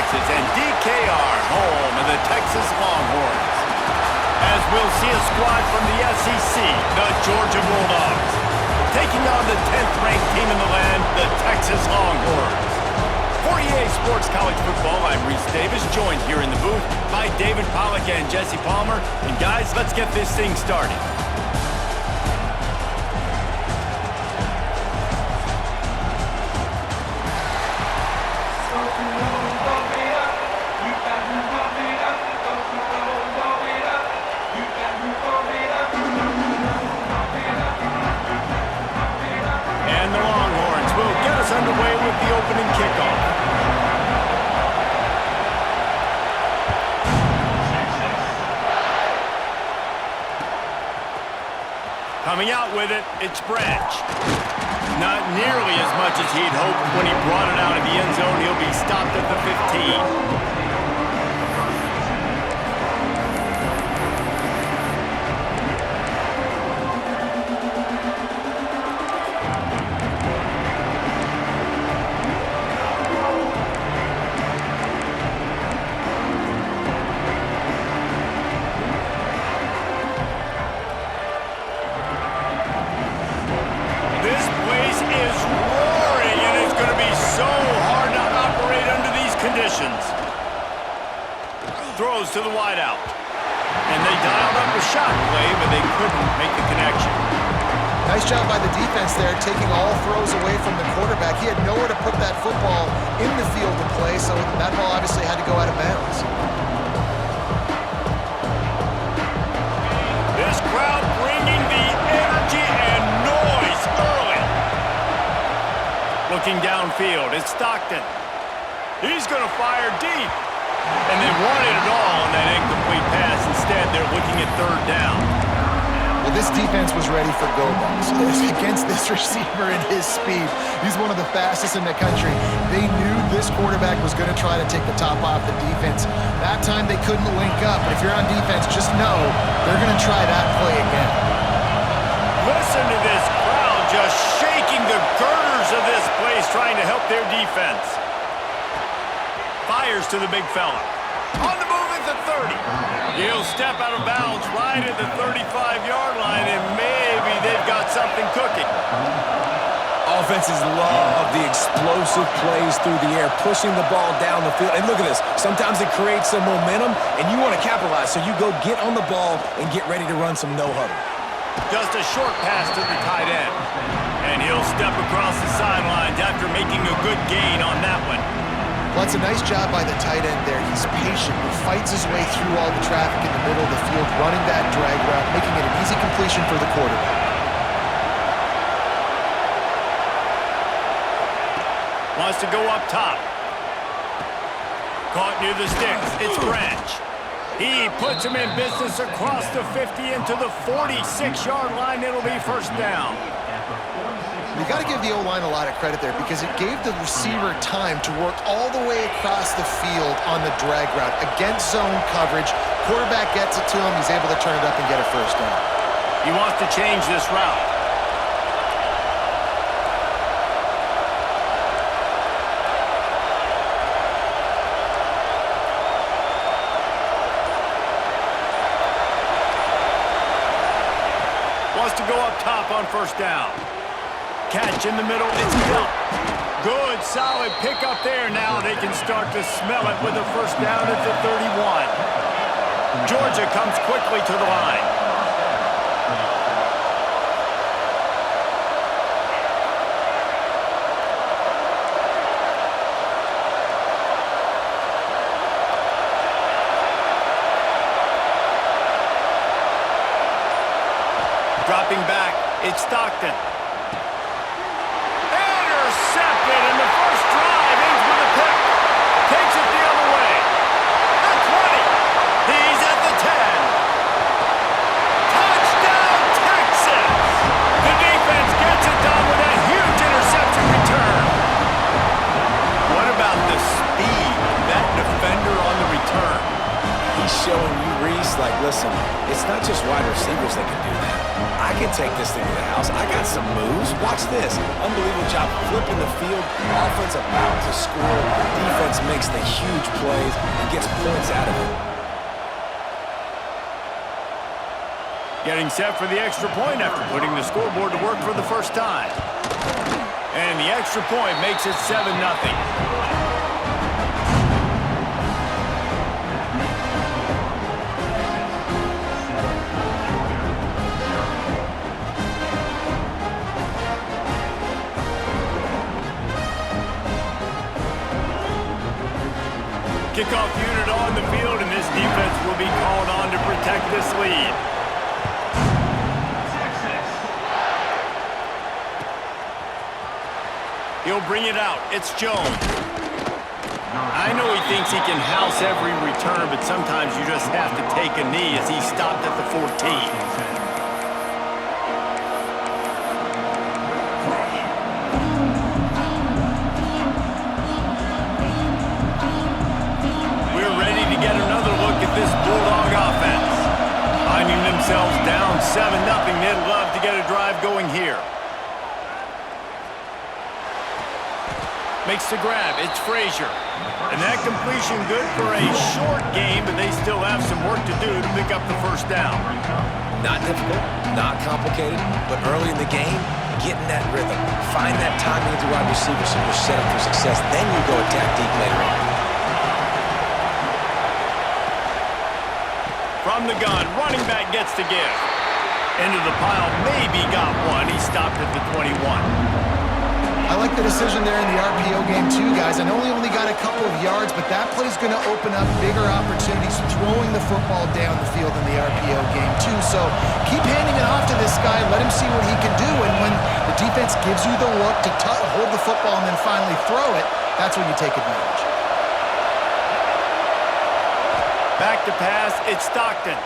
Texas, and DKR, home of the Texas Longhorns. As we'll see a squad from the SEC, the Georgia Bulldogs, taking on the 10th-ranked team in the land, the Texas Longhorns. For EA Sports College Football, I'm Reese Davis, joined here in the booth by David Pollack and Jesse Palmer. And guys, let's get this thing started. And the Longhorns will get us underway with the opening kickoff. Coming out with it, it's Branch. Not nearly as much as he'd hoped when he brought it out of the end zone. He'll be stopped at the 15. Throws to the wideout. And they dialed up a shot play, but they couldn't make the connection. Nice job by the defense there, taking all throws away from the quarterback. He had nowhere to put that football in the field to play, so that ball obviously had to go out of bounds. This crowd bringing the energy and noise early. Looking downfield, it's Stockton. He's going to fire deep. And they wanted it all on that incomplete pass. Instead, they're looking at third down. Well, this defense was ready for go-balls. Against this receiver and his speed, he's one of the fastest in the country. They knew this quarterback was going to try to take the top off the defense. That time, they couldn't link up. But if you're on defense, just know they're going to try that play again. Listen to this crowd just shaking the girders of this place, trying to help their defense. Fires to the big fella. On the move at the 30. He'll step out of bounds right at the 35-yard line, and maybe they've got something cooking. Offenses love the explosive plays through the air, pushing the ball down the field. And look at this. Sometimes it creates some momentum, and you want to capitalize, so you go get on the ball and get ready to run some no-huddle. Just a short pass to the tight end. And he'll step across the sidelines after making a good gain on that one. Well, it's a nice job by the tight end there. He's patient. He fights his way through all the traffic in the middle of the field, running that drag route, making it an easy completion for the quarterback. Wants to go up top. Caught near the sticks. It's Branch. He puts him in business across the 50 into the 46-yard line. It'll be first down. You got to give the O-line a lot of credit there because it gave the receiver time to work all the way across the field on the drag route against zone coverage. Quarterback gets it to him. He's able to turn it up and get a first down. He wants to change this route. Wants to go up top on first down. Catch in the middle, it's Bell. Good, solid pickup there. Now they can start to smell it with a first down at the 31. Georgia comes quickly to the line. Dropping back, it's Stockton. Intercepted, and the first drive ends with a pick. Takes it the other way. The 20. He's at the 10. Touchdown, Texas! The defense gets it done with a huge interception return. What about the speed of that defender on the return? He's showing you, Reese, like, listen, it's not just wide receivers that can do that. I can take this thing to the house. I got some moves. Watch this. Unbelievable job flipping the field. Offense about to score. Defense makes the huge plays and gets points out of it. Getting set for the extra point after putting the scoreboard to work for the first time. And the extra point makes it 7-0. Kickoff unit on the field, and this defense will be called on to protect this lead. He'll bring it out. It's Jones. I know he thinks he can house every return, but sometimes you just have to take a knee as he stopped at the 14. This Bulldog offense finding themselves down 7-0. They'd love to get a drive going here. Makes the grab. It's Frazier. And that completion good for a short game, but they still have some work to do to pick up the first down. Not difficult, not complicated, but early in the game, get in that rhythm. Find that timing with the wide receiver so you're set up for success. Then you go attack deep later on. From the gun, running back gets the give. Into the pile, maybe got one. He stopped at the 21. I like the decision there in the RPO game too, guys. I know he only got a couple of yards, but that play's going to open up bigger opportunities throwing the football down the field in the RPO game too. So keep handing it off to this guy. Let him see what he can do. And when the defense gives you the look to hold the football and then finally throw it, that's when you take advantage. Back to pass, it's Stockton.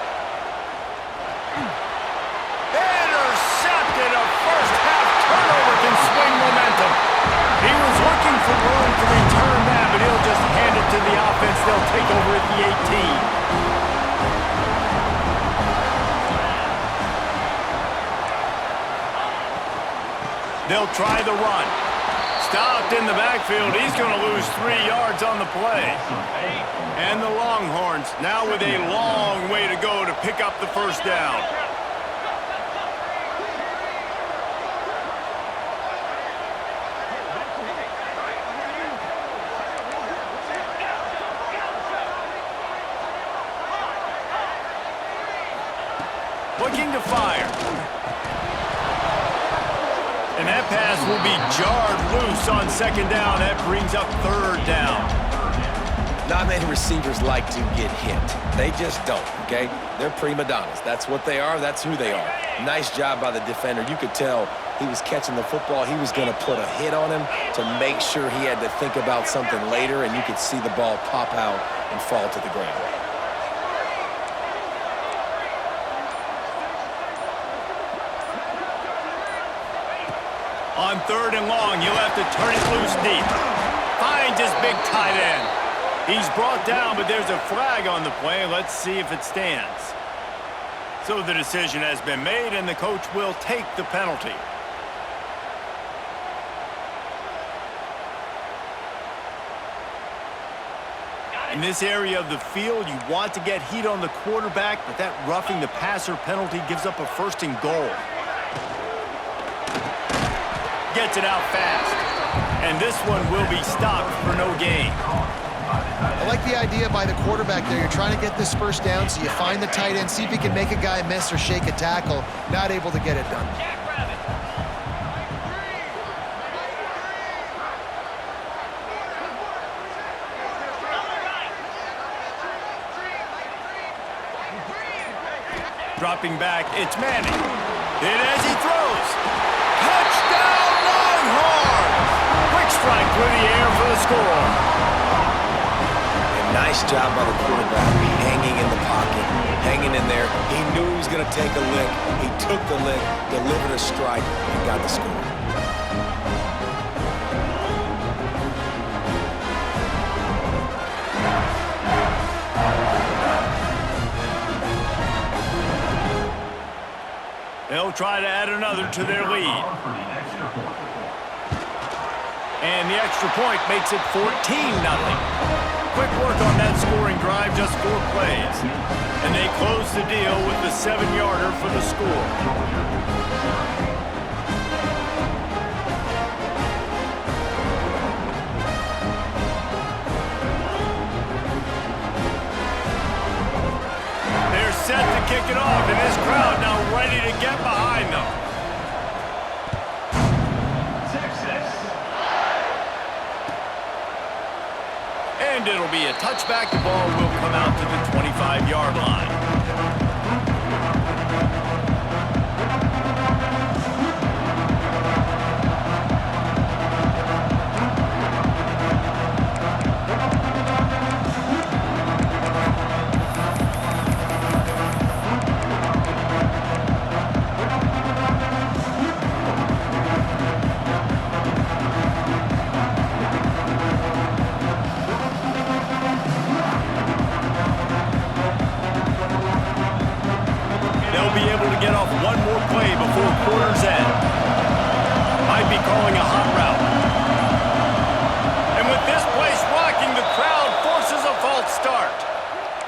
Intercepted, a first-half turnover can swing momentum. He was looking for room to return that, but he'll just hand it to the offense. They'll take over at the 18. They'll try the run. Stopped in the backfield. He's going to lose 3 yards on the play. And the Longhorns now with a long way to go to pick up the first down. Looking to fire. And that pass will be jarred loose on second down. That brings up third down. Not many receivers like to get hit. They just don't, okay? They're prima donnas. That's what they are. That's who they are. Nice job by the defender. You could tell he was catching the football. He was going to put a hit on him to make sure he had to think about something later, and you could see the ball pop out and fall to the ground. On third and long, you'll have to turn it loose deep. Finds his big tight end. He's brought down, but there's a flag on the play. Let's see if it stands. So the decision has been made, and the coach will take the penalty. In this area of the field, you want to get heat on the quarterback, but that roughing the passer penalty gives up a first and goal. Gets it out fast. And this one will be stopped for no gain. I like the idea by the quarterback there. You're trying to get this first down, so you find the tight end, see if he can make a guy miss or shake a tackle. Not able to get it done. Dropping back, it's Manning. And as he throws, touchdown Longhorns! Quick strike through the air for the score. And nice job by the quarterback, hanging in the pocket, hanging in there. He knew he was going to take a lick. He took the lick, delivered a strike, and got the score. They'll try to add another to their lead. And the extra point makes it 14-0. Quick work on that scoring drive, just 4 plays. And they close the deal with the 7-yarder for the score. They're set to kick it off, and this crowd now ready to get behind them. And it'll be a touchback. The ball will come out to the 25-yard line.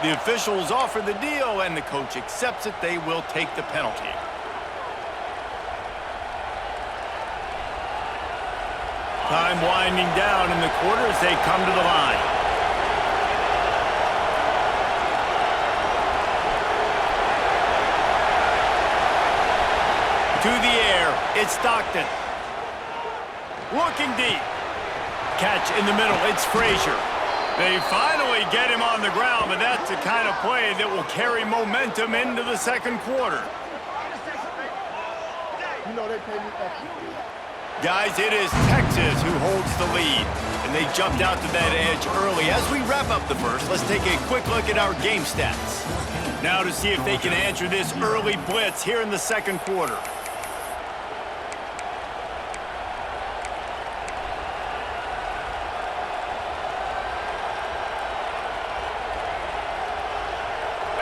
The officials offer the deal, and the coach accepts it. They will take the penalty. Time winding down in the quarter as they come to the line. To the air, it's Stockton. Looking deep. Catch in the middle, it's Frazier. They finally get him on the ground, but that's the kind of play that will carry momentum into the second quarter. Guys, it is Texas who holds the lead, and they jumped out to that edge early. As we wrap up the first, let's take a quick look at our game stats. Now to see if they can answer this early blitz here in the second quarter.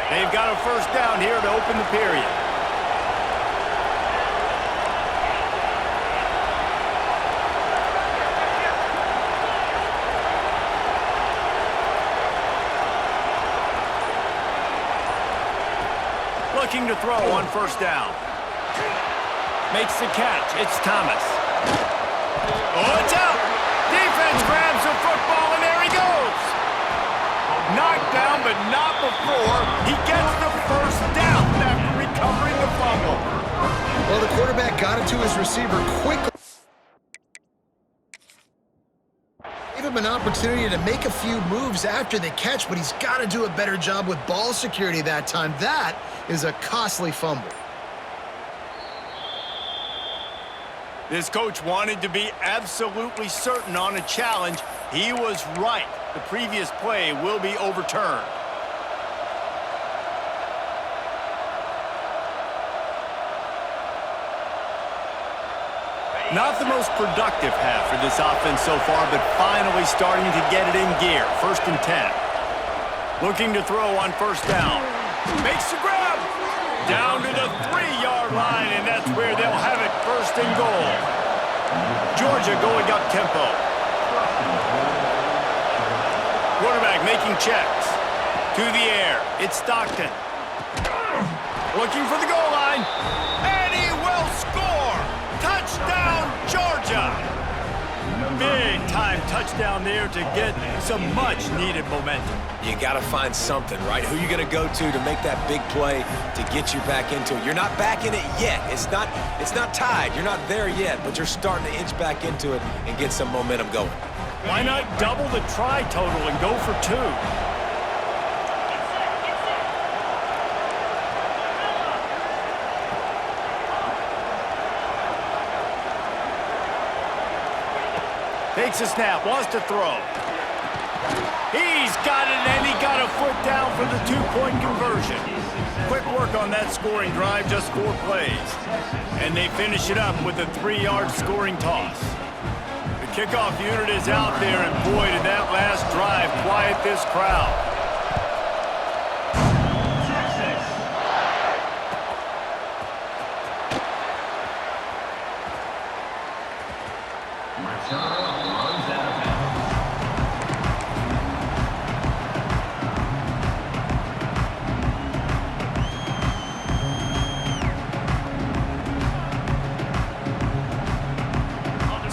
They've got a first down here to open the period. Looking to throw on first down. Makes the catch. It's Thomas. Oh, it's out. Defense grabs the football, and there he goes. Knocked down, but not before he gets the first down after recovering the fumble. Well, the quarterback got it to his receiver quickly. Gave him an opportunity to make a few moves after the catch, but he's got to do a better job with ball security that time. That is a costly fumble. This coach wanted to be absolutely certain on a challenge. He was right. The previous play will be overturned. Not the most productive half for this offense so far, but finally starting to get it in gear. 1st and 10. Looking to throw on first down. Makes the grab. Down to the 3-yard line, and that's where they'll have it 1st and goal. Georgia going up tempo. Quarterback making checks. To the air. It's Stockton. Looking for the goal line. And he will score. Touchdown, Georgia. Big-time touchdown there to get some much-needed momentum. You got to find something, right? Who you going to go to make that big play to get you back into it? You're not back in it yet. It's not tied. You're not there yet, but you're starting to inch back into it and get some momentum going. Why not double the try total and go for 2? Takes a snap, wants to throw. He's got it, and he got a foot down for the 2-point conversion. Quick work on that scoring drive, just 4 plays. And they finish it up with a 3-yard scoring toss. The kickoff unit is out there, and boy, did that last drive quiet this crowd. runs out of bounds.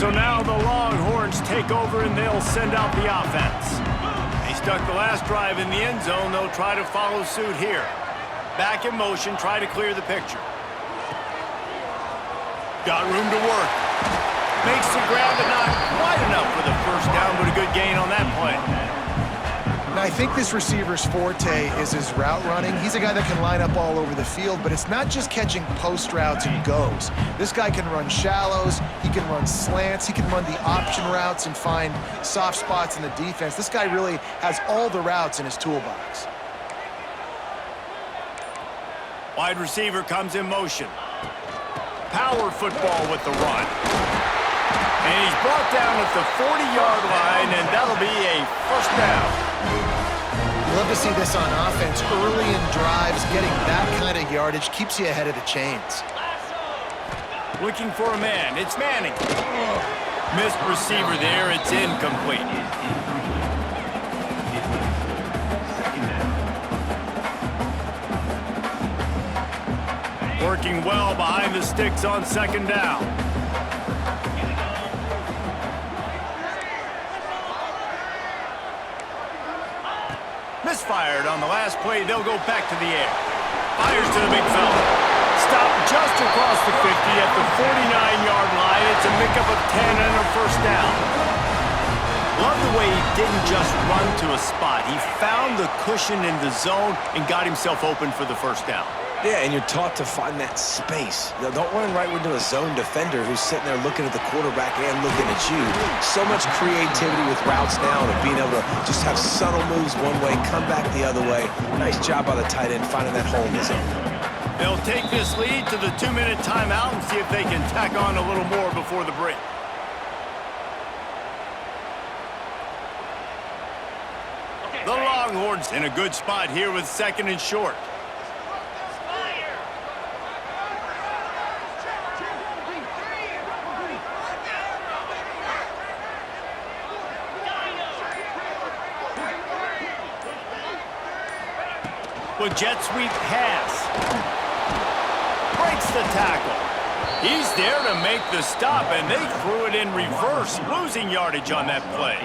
So now the Longhorns take over and they'll send out the offense. They stuck the last drive in the end zone. They'll try to follow suit here. Back in motion, try to clear the picture. Got room to work. Makes the grab, but not quite enough for the first down, but a good gain on that play. Now, I think this receiver's forte is his route running. He's a guy that can line up all over the field, but it's not just catching post routes and goes. This guy can run shallows, he can run slants, he can run the option routes and find soft spots in the defense. This guy really has all the routes in his toolbox. Wide receiver comes in motion. Power football with the run. And he's brought down at the 40-yard line, and that'll be a first down. You love to see this on offense. Early in drives, getting that kind of yardage keeps you ahead of the chains. Looking for a man. It's Manning. Missed receiver there. It's incomplete. Working well behind the sticks on second down. Misfired on the last play. They'll go back to the air. Fires to the big fella. Stopped just across the 50 at the 49-yard line. It's a pickup of 10 and a first down. Love the way he didn't just run to a spot. He found the cushion in the zone and got himself open for the first down. Yeah, and you're taught to find that space. Now, don't run right into a zone defender who's sitting there looking at the quarterback and looking at you. So much creativity with routes now and being able to just have subtle moves one way, come back the other way. Nice job by the tight end finding that hole in the zone. They'll take this lead to the 2-minute timeout and see if they can tack on a little more before the break. The Longhorns in a good spot here with second and short. With jet sweep pass. Breaks the tackle. He's there to make the stop, and they threw it in reverse, losing yardage on that play.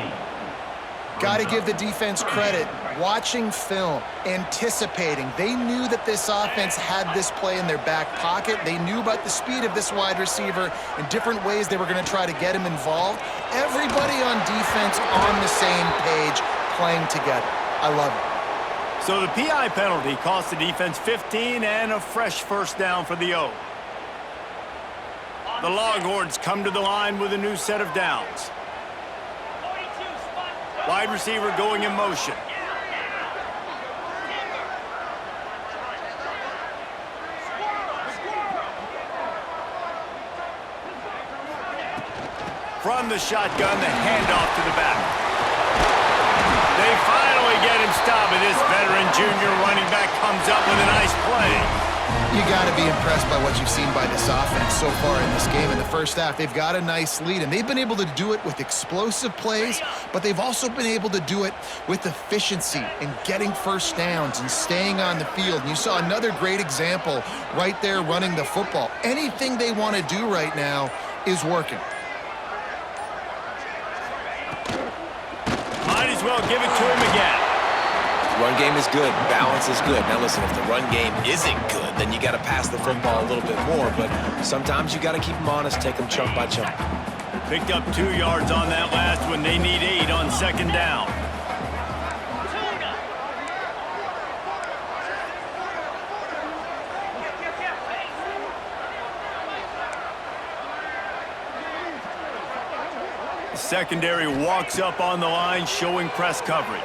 Got to give the defense credit. Watching film, anticipating. They knew that this offense had this play in their back pocket. They knew about the speed of this wide receiver and different ways they were going to try to get him involved. Everybody on defense on the same page, playing together. I love it. So the PI penalty cost the defense 15 and a fresh first down for the O. The Longhorns come to the line with a new set of downs. Wide receiver going in motion. From the shotgun, the handoff to the back. They finally get him stopped, and this veteran junior running back comes up with a nice play. You got to be impressed by what you've seen by this offense so far in this game. In the first half, they've got a nice lead, and they've been able to do it with explosive plays, but they've also been able to do it with efficiency and getting first downs and staying on the field. And you saw another great example right there running the football. Anything they want to do right now is working. Might as well give it to him again. Run game is good. Balance is good. Now listen, if the run game isn't good, then you got to pass the football a little bit more. But sometimes you got to keep them honest, take them chunk by chunk. Picked up 2 yards on that last one. They need 8 on second down. Secondary walks up on the line, showing press coverage.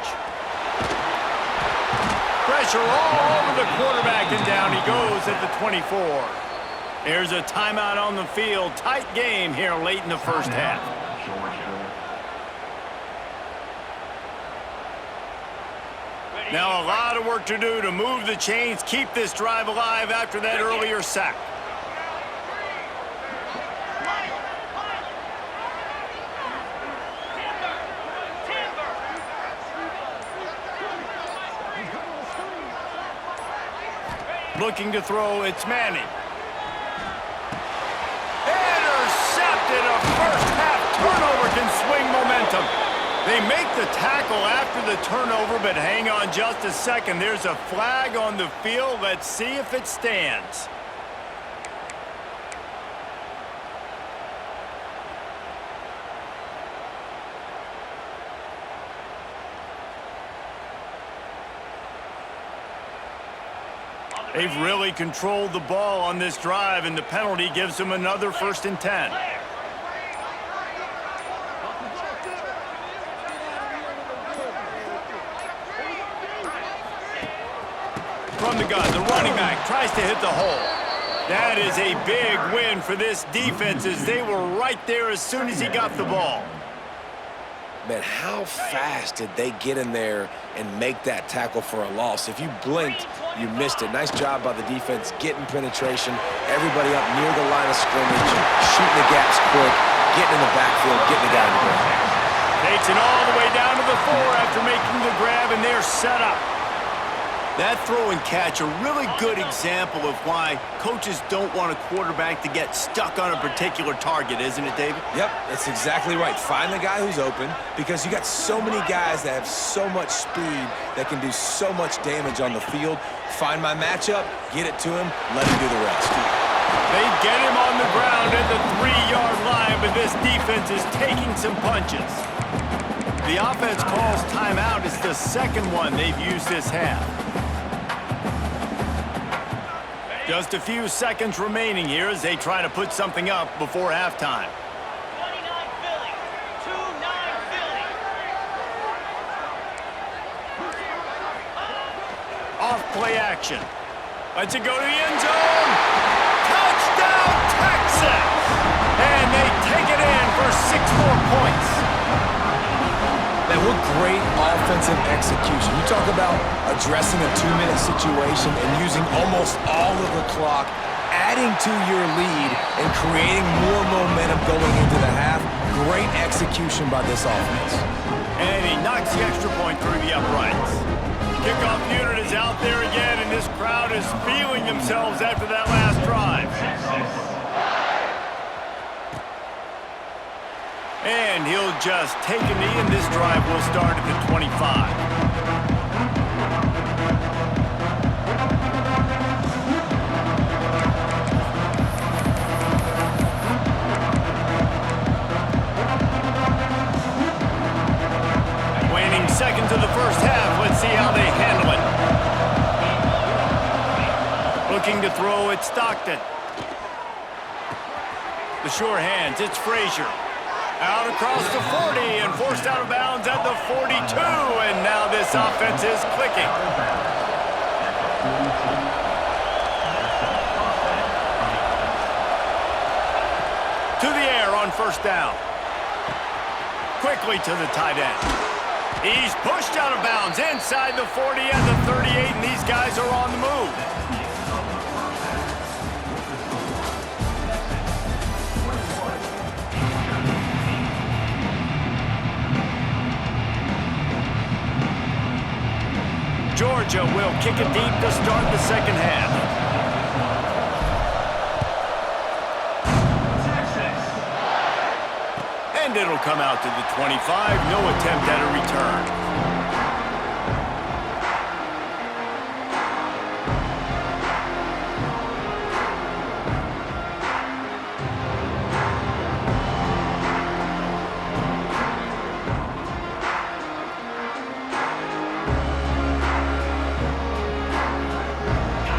Pressure all over the quarterback, and down he goes at the 24. There's a timeout on the field. Tight game here late in the first half. Now a lot of work to do to move the chains, keep this drive alive after that earlier sack. Looking to throw, it's Manning. Intercepted. A first-half turnover can swing momentum. They make the tackle after the turnover, but hang on just a second. There's a flag on the field. Let's see if it stands. They've really controlled the ball on this drive, and the penalty gives them another 1st and 10. From the gun, the running back tries to hit the hole. That is a big win for this defense, as they were right there as soon as he got the ball. Man, how fast did they get in there and make that tackle for a loss? If you blinked, you missed it. Nice job by the defense getting penetration. Everybody up near the line of scrimmage, shooting the gaps quick, getting in the backfield, getting the guy in the ground. Takes it all the way down to the 4 after making the grab, and they're set up. That throw and catch, a really good example of why coaches don't want a quarterback to get stuck on a particular target, isn't it, David? Yep, that's exactly right. Find the guy who's open, because you got so many guys that have so much speed that can do so much damage on the field. Find my matchup, get it to him, let him do the rest. They get him on the ground at the 3-yard line, but this defense is taking some punches. The offense calls timeout. It's the second one they've used this half. Just a few seconds remaining here as they try to put something up before halftime. 29 Philly. 2-9 Philly. Off play action. Lets it go to the end zone. Touchdown, Texas! And they take it in for 6 more points. Man, what great offensive execution. You talk about addressing a 2-minute situation and using almost all of the clock, adding to your lead and creating more momentum going into the half. Great execution by this offense. And he knocks the extra point through the uprights. Kickoff unit is out there again, and this crowd is feeling themselves after that last drive. And he'll just take a knee, and this drive will start at the 25. Waning seconds of the first half. Let's see how they handle it. Looking to throw at Stockton. The sure hands, it's Frazier. Out across the 40 and forced out of bounds at the 42. And now this offense is clicking. To the air on 1st down. Quickly to the tight end. He's pushed out of bounds inside the 40 and the 38, and these guys are on the move. Georgia will kick it deep to start the second half. And it'll come out to the 25. No attempt at a return.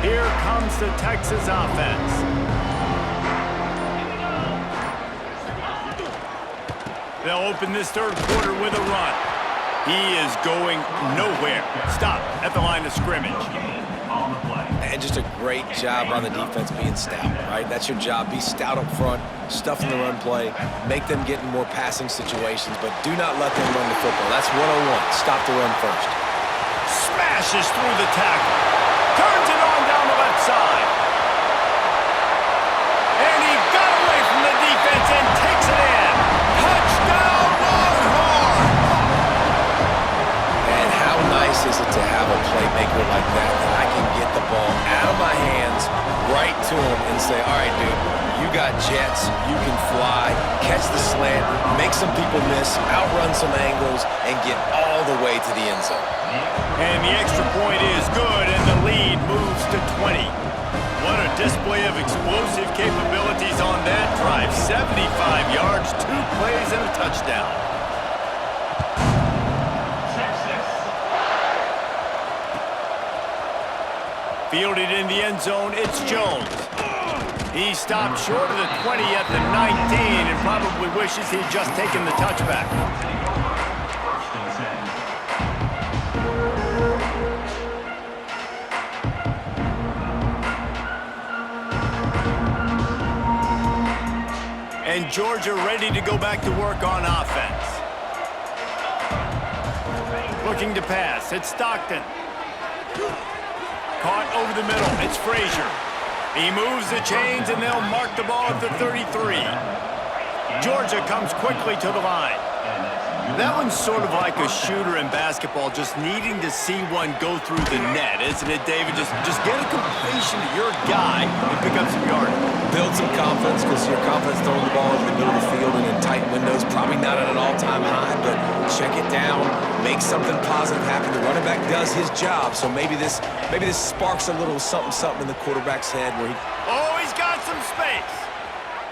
Here comes the Texas offense. They'll open this third quarter with a run. He is going nowhere. Stop at the line of scrimmage. And just a great job on the defense being stout, right? That's your job. Be stout up front, stuff in the run play, make them get in more passing situations, but do not let them run the football. That's 101. Stop the run first. Smashes through the tackle. Turns it on down the left side. And he got away from the defense and takes it in. Touchdown, Longhorns! And how nice is it to have a playmaker like that I can get the ball out of my hands got jets, you can fly, catch the slant, make some people miss, outrun some angles, and get all the way to the end zone. And the extra point is good, and the lead moves to 20. What a display of explosive capabilities on that drive. 75 yards, 2 plays, and a touchdown. Fielded in the end zone, it's Jones. He stopped short of the 20 at the 19 and probably wishes he'd just taken the touchback. And Georgia ready to go back to work on offense. Looking to pass, it's Stockton. Caught over the middle, it's Frazier. He moves the chains and they'll mark the ball at the 33. Georgia comes quickly to the line. That one's sort of like a shooter in basketball, just needing to see one go through the net, isn't it, David? Just get a completion to your guy and pick up some yardage. Build some confidence, because your confidence throwing the ball in the middle of the field and in tight windows, probably not at an all-time high, but check it down, make something positive happen. The running back does his job, so maybe this sparks a little something in the quarterback's head where he... Oh, he's got some space.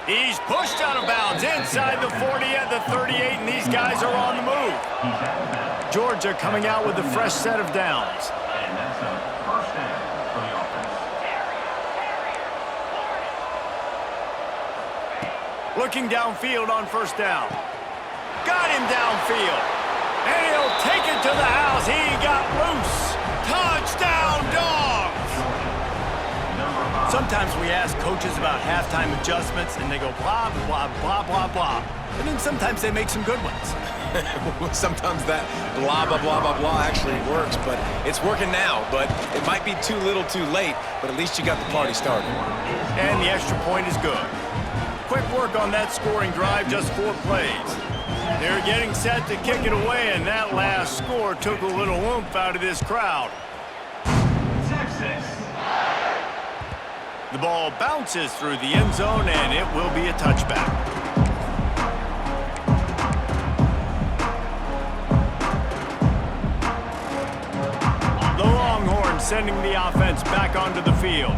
He's pushed out of bounds inside the 40 at the 38, and these guys are on the move. Georgia coming out with a fresh set of downs. And that's a first down for the offense. Looking downfield on first down. Got him downfield. And he'll take it to the house. He got loose. Touchdown, Dogs! Sometimes we ask coaches about halftime adjustments, and they go blah, blah, blah, blah, blah. And then sometimes they make some good ones. Sometimes that blah, blah, blah, blah, blah actually works, but it's working now. But it might be too little too late, but at least you got the party started. And the extra point is good. Quick work on that scoring drive, just 4 plays. They're getting set to kick it away, and that last score took a little oomph out of this crowd. Texas. The ball bounces through the end zone, and it will be a touchback. The Longhorns sending the offense back onto the field.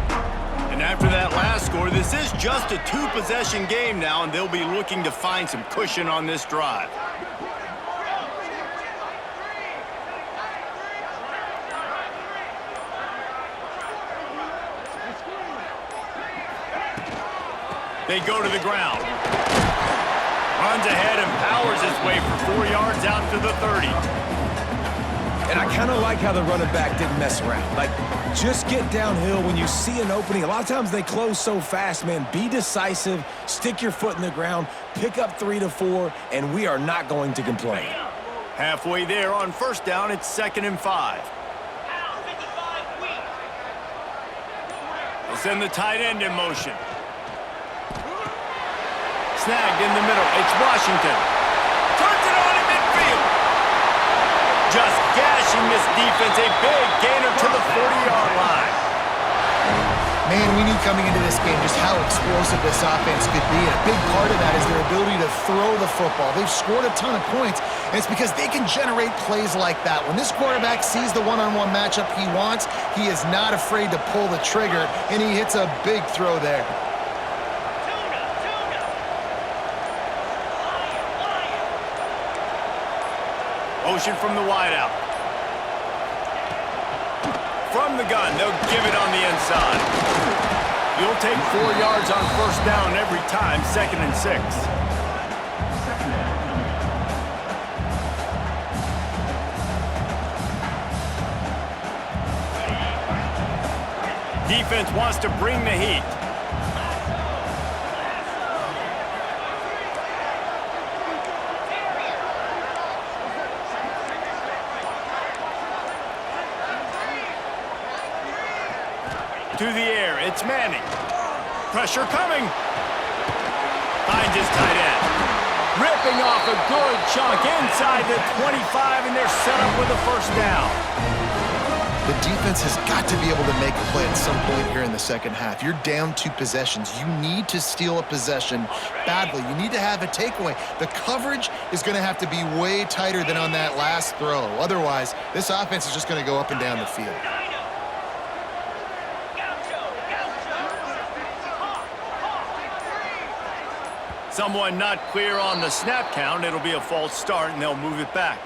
And after that last score, this is just a 2-possession game now, and they'll be looking to find some cushion on this drive. They go to the ground. Runs ahead and powers his way for 4 yards out to the 30. And I kind of like how the running back didn't mess around. Like, just get downhill when you see an opening. A lot of times they close so fast, man. Be decisive, stick your foot in the ground, pick up 3 to 4, and we are not going to complain. Halfway there on first down, it's 2nd and 5. They send the tight end in motion. Snagged in the middle. It's Washington. Turns it on in midfield. Just gashing this defense. A big gainer to the 40-yard line. Man, we knew coming into this game just how explosive this offense could be. And a big part of that is their ability to throw the football. They've scored a ton of points, and it's because they can generate plays like that. When this quarterback sees the one-on-one matchup he wants, he is not afraid to pull the trigger, and he hits a big throw there. Motion from the wideout. From the gun, they'll give it on the inside. You'll take 4 yards on first down every time, 2nd and 6. Defense wants to bring the heat. To the air, it's Manning. Pressure coming. Finds his tight end. Ripping off a good chunk inside the 25, and they're set up with a first down. The defense has got to be able to make a play at some point here in the second half. You're down 2 possessions. You need to steal a possession badly. You need to have a takeaway. The coverage is going to have to be way tighter than on that last throw. Otherwise, this offense is just going to go up and down the field. Someone not clear on the snap count. It'll be a false start, and they'll move it back.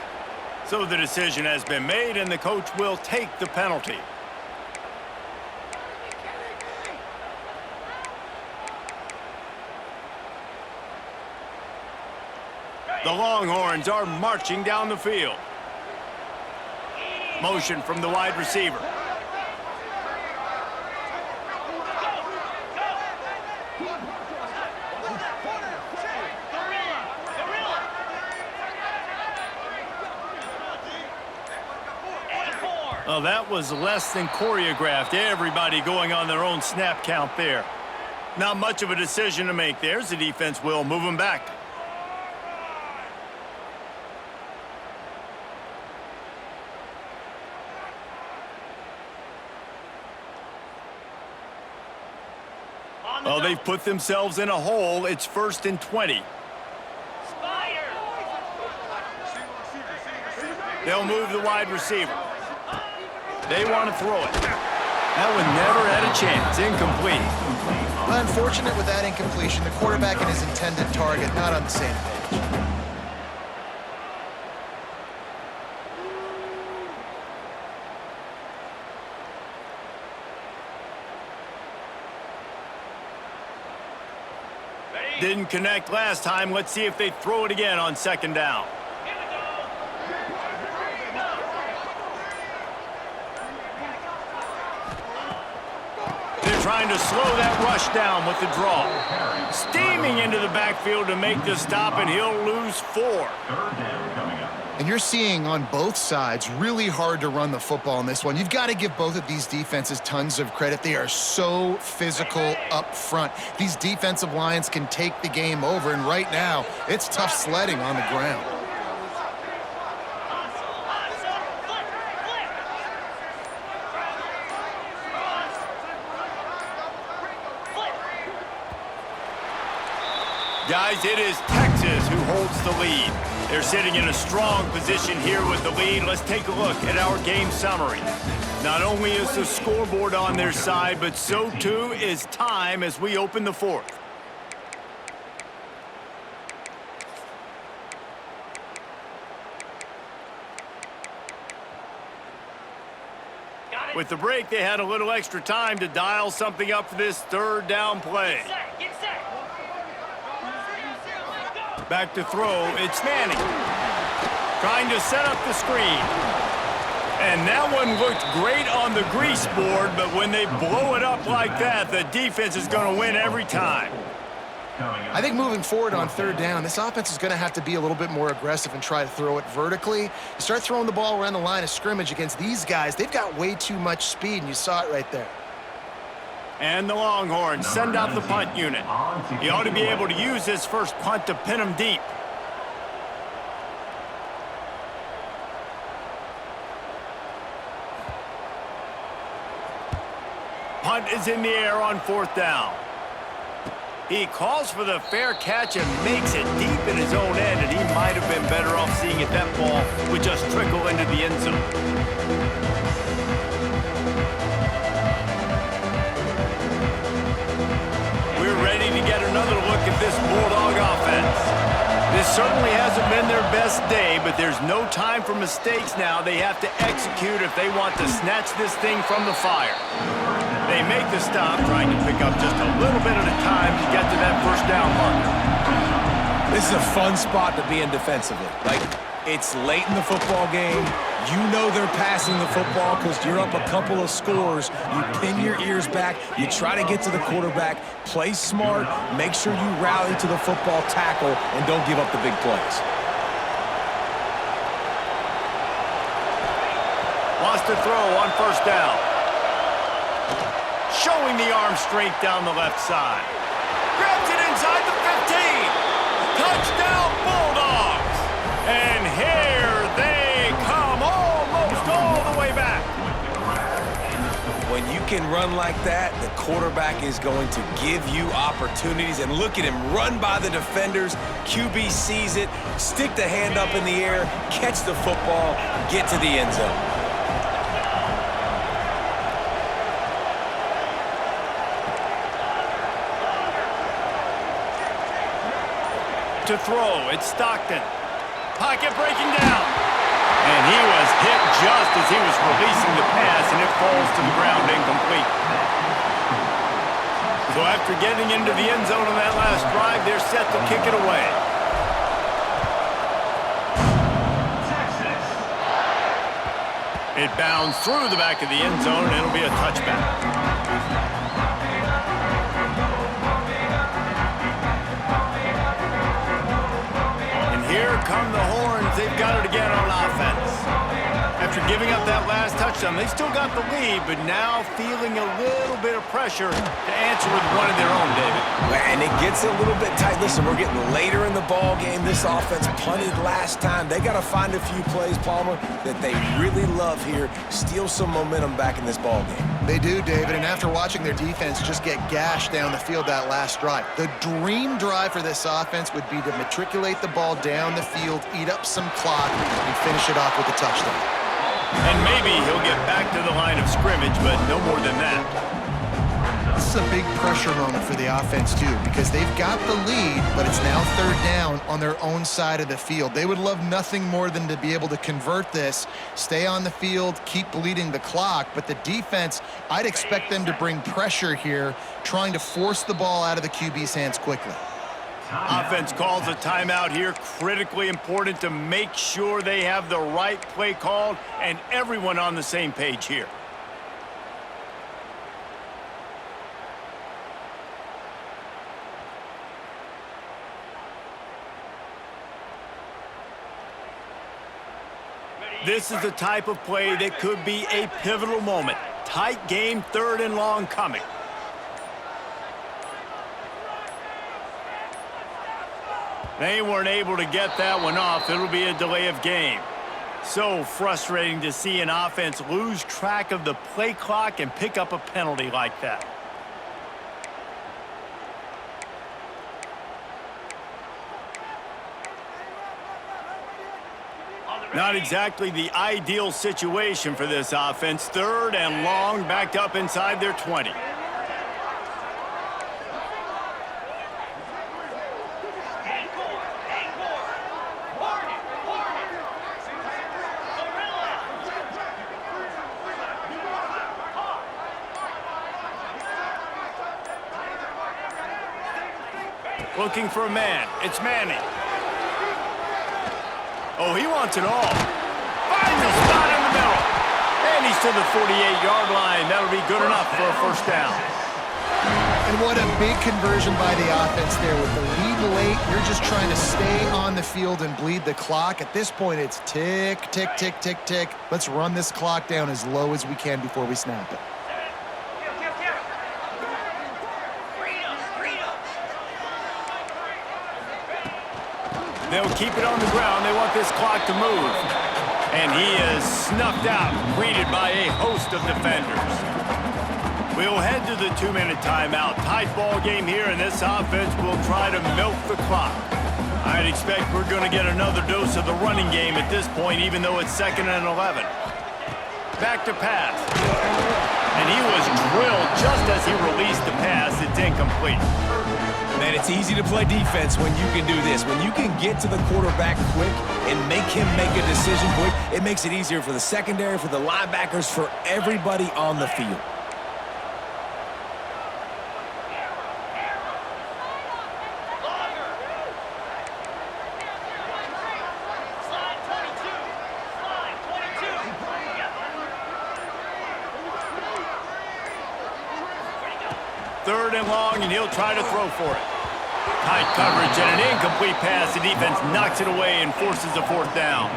So the decision has been made, and the coach will take the penalty. The Longhorns are marching down the field. Motion from the wide receiver. Well, that was less than choreographed. Everybody going on their own snap count there. Not much of a decision to make there, as the defense will move them back. Well, they've put themselves in a hole. It's 1st and 20. They'll move the wide receiver. They want to throw it. That one never had a chance. Incomplete. Unfortunate with that incompletion. The quarterback and his intended target not on the same page. Didn't connect last time. Let's see if they throw it again on 2nd down. Trying to slow that rush down with the draw. Steaming into the backfield to make the stop, and he'll lose 4. 3rd down coming up. And you're seeing on both sides really hard to run the football in this one. You've got to give both of these defenses tons of credit. They are so physical up front. These defensive lines can take the game over, and right now, it's tough sledding on the ground. Guys, it is Texas who holds the lead. They're sitting in a strong position here with the lead. Let's take a look at our game summary. Not only is the scoreboard on their side, but so too is time as we open the 4th. With the break, they had a little extra time to dial something up for this 3rd down play. Get set. Back to throw, it's Manning. Trying to set up the screen. And that one looked great on the grease board, but when they blow it up like that, the defense is going to win every time. I think moving forward on 3rd down, this offense is going to have to be a little bit more aggressive and try to throw it vertically. You start throwing the ball around the line of scrimmage against these guys, they've got way too much speed, and you saw it right there. And the Longhorns send out the punt unit. He ought to be able to use his first punt to pin him deep. Punt is in the air on 4th down. He calls for the fair catch and makes it deep in his own end, and he might have been better off seeing if that ball would just trickle into the end zone. Ready to get another look at this Bulldog offense. This certainly hasn't been their best day, but there's no time for mistakes now. They have to execute if they want to snatch this thing from the fire. They make the stop, trying to pick up just a little bit at a time to get to that 1st down marker. This is a fun spot to be in defensively. Like, it's late in the football game. You know they're passing the football because you're up a couple of scores. You pin your ears back. You try to get to the quarterback. Play smart. Make sure you rally to the football tackle and don't give up the big plays. Wants to throw on 1st down. Showing the arm strength down the left side. Grabs it inside the 15. Touchdown Bulldogs. And here they come almost all the way back. can run like that, the quarterback is going to give you opportunities. And look at him run by the defenders. QB sees it, stick the hand up in the air, catch the football, get to the end zone. To throw, it's Stockton. Pocket breaking down. And he was hit just as he was releasing the pass, and it falls to the ground incomplete. So after getting into the end zone on that last drive, they're set to kick it away. It bounds through the back of the end zone, and it'll be a touchback. Here come the horns. They've got it again on offense. After giving up that last touchdown, they've still got the lead, but now feeling a little bit of pressure to answer with one of their own, David. And it gets a little bit tight. Listen, we're getting later in the ball game. This offense punted last time. They got to find a few plays, Palmer, that they really love here. Steal some momentum back in this ball game. They do, David, and after watching their defense just get gashed down the field that last drive, the dream drive for this offense would be to matriculate the ball down the field, eat up some clock, and finish it off with a touchdown. And maybe he'll get back to the line of scrimmage, but no more than that. This is a big pressure moment for the offense, too, because they've got the lead, but it's now third down on their own side of the field. They would love nothing more than to be able to convert this, stay on the field, keep bleeding the clock, but the defense, I'd expect them to bring pressure here, trying to force the ball out of the QB's hands quickly. Offense calls a timeout here. Critically important to make sure they have the right play called and everyone on the same page here. This is the type of play that could be a pivotal moment. Tight game, third and long coming. They weren't able to get that one off. It'll be a delay of game. So frustrating to see an offense lose track of the play clock and pick up a penalty like that. Not exactly the ideal situation for this offense. Third and long, backed up inside their 20. Looking for a man. It's Manning. Oh, he wants it all. Finds a spot in the middle. And he's to the 48-yard line. That'll be good enough for a first down. And what a big conversion by the offense there. With the lead late, you're just trying to stay on the field and bleed the clock. At this point, it's tick, tick, tick, tick, tick. Let's run this clock down as low as we can before we snap it. They'll keep it on the ground. They want this clock to move. And he is snuffed out, greeted by a host of defenders. We'll head to the 2-minute timeout. Tight ball game here, and this offense will try to milk the clock. I'd expect we're going to get another dose of the running game at this point, even though it's 2nd and 11. Back to pass. And he was drilled just as he released the pass. It's incomplete. Man, it's easy to play defense when you can do this. When you can get to the quarterback quick and make him make a decision quick, it makes it easier for the secondary, for the linebackers, for everybody on the field. Third and long, and he'll try to throw for it. Tight coverage and an incomplete pass. The defense knocks it away and forces a fourth down.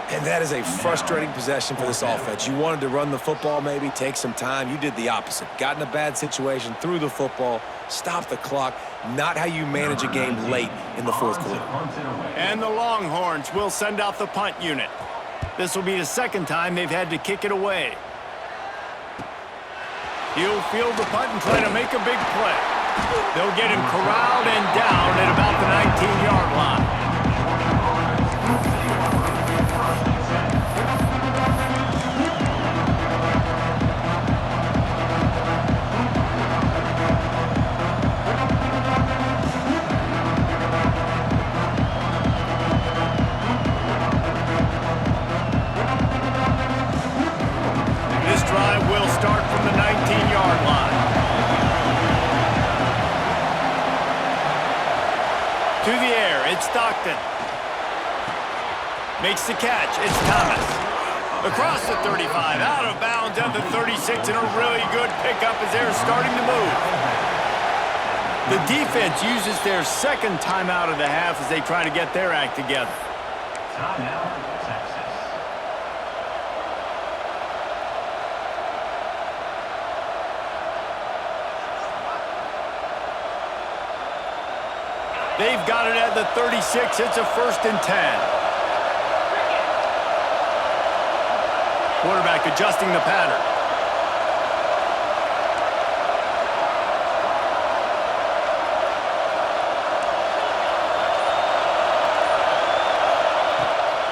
And that is a frustrating possession for this offense. You wanted to run the football, maybe take some time. You did the opposite. Got in a bad situation, threw the football, stopped the clock. Not how you manage a game late in the fourth quarter. And the Longhorns will send out the punt unit. This will be the second time they've had to kick it away. He'll field the punt and try to make a big play. They'll get him corralled and down at about the 19-yard line. This drive will start from the 19-yard line. To the air, it's Stockton. Makes the catch, it's Thomas. Across the 35, out of bounds at the 36, and a really good pickup as they're starting to move. The defense uses their second timeout of the half as they try to get their act together. Timeout, Texas. They've got it at the 36. It's a 1st and 10. Quarterback adjusting the pattern.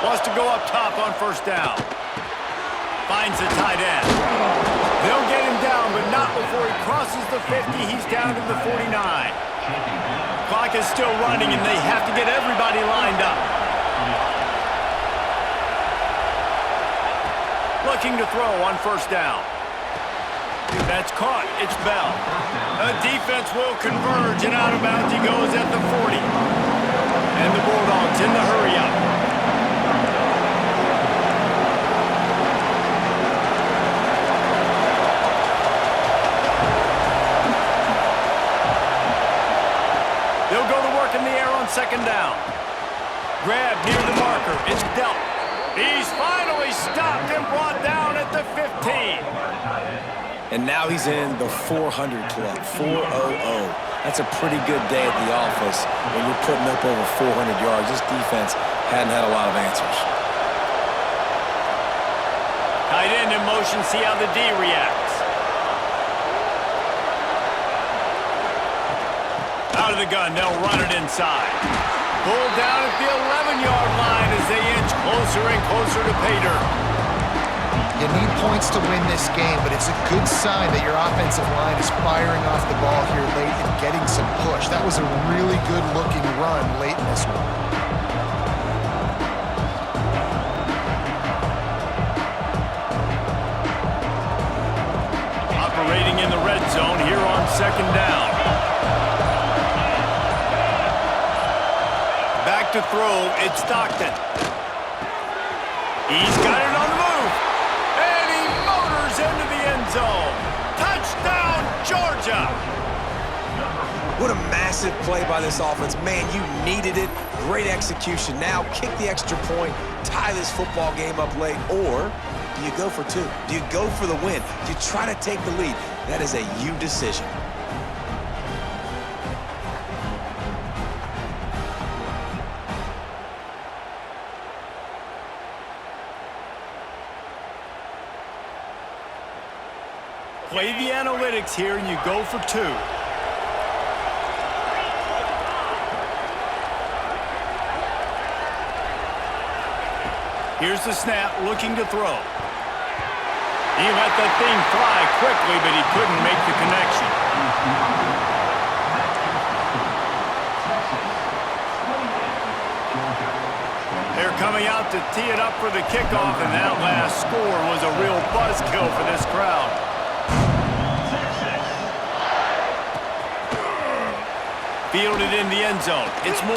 Wants to go up top on 1st down. Finds the tight end. They'll get him down, but not before he crosses the 50. He's down to the 49. Clock is still running, and they have to get everybody lined up. Looking to throw on 1st down. That's caught. It's Bell. The defense will converge, and out of bounds he goes at the 40. And the Bulldogs in the hurry-up. They'll go to work in the air on 2nd down. Grab near the marker. It's dealt. He's finally stopped and brought down at the 15. And now he's in the 400 club, 400. That's a pretty good day at the office when you're putting up over 400 yards. This defense hadn't had a lot of answers. Tight end in motion, see how the D reacts. Out of the gun, they'll run it inside. Pulled down at the 11-yard line as they inch closer and closer to pay dirt. You need points to win this game, but it's a good sign that your offensive line is firing off the ball here late and getting some push. That was a really good-looking run late in this one. Operating in the red zone here on 2nd down. Back to throw, it's Stockton. He's got it on the move. And he motors into the end zone. Touchdown, Georgia! What a massive play by this offense. Man, you needed it. Great execution. Now kick the extra point, tie this football game up late, or do you go for 2? Do you go for the win? Do you try to take the lead? That is a you decision. Play the analytics here and you go for 2. Here's the snap, looking to throw. He let that thing fly quickly, but he couldn't make the connection. They're coming out to tee it up for the kickoff, and that last score was a real buzzkill for this crowd. Fielded in the end zone. It's Moore.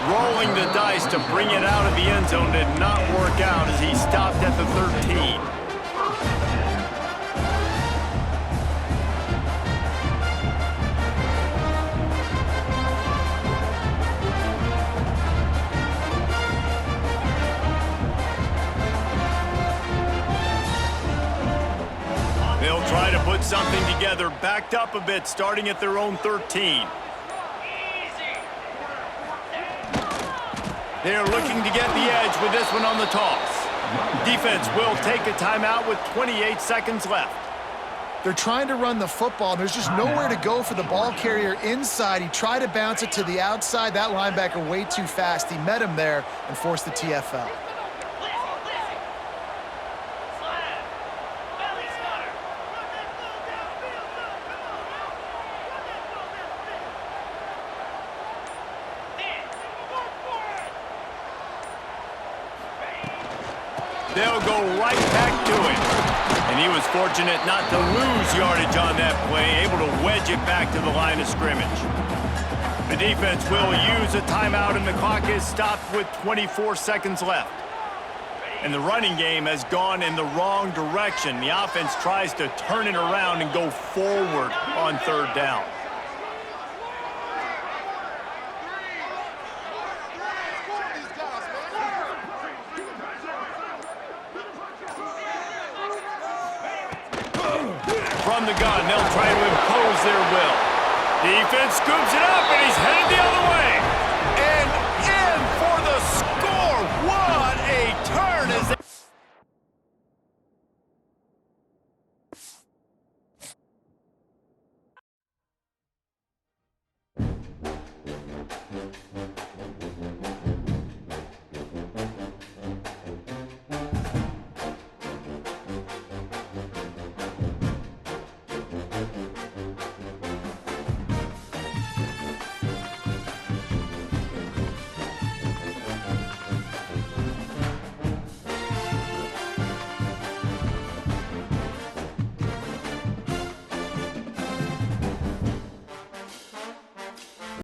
Rolling the dice to bring it out of the end zone did not work out as he stopped at the 13. They'll try to put something together, backed up a bit, starting at their own 13. They're looking to get the edge with this one on the toss. Defense will take a timeout with 28 seconds left. They're trying to run the football. There's just nowhere to go for the ball carrier inside. He tried to bounce it to the outside. That linebacker way too fast. He met him there and forced the TFL. They'll go right back to it. And he was fortunate not to lose yardage on that play, able to wedge it back to the line of scrimmage. The defense will use a timeout, and the clock is stopped with 24 seconds left. And the running game has gone in the wrong direction. The offense tries to turn it around and go forward on third down. From the gun, they'll try to impose their will. Defense scoops it up, and he's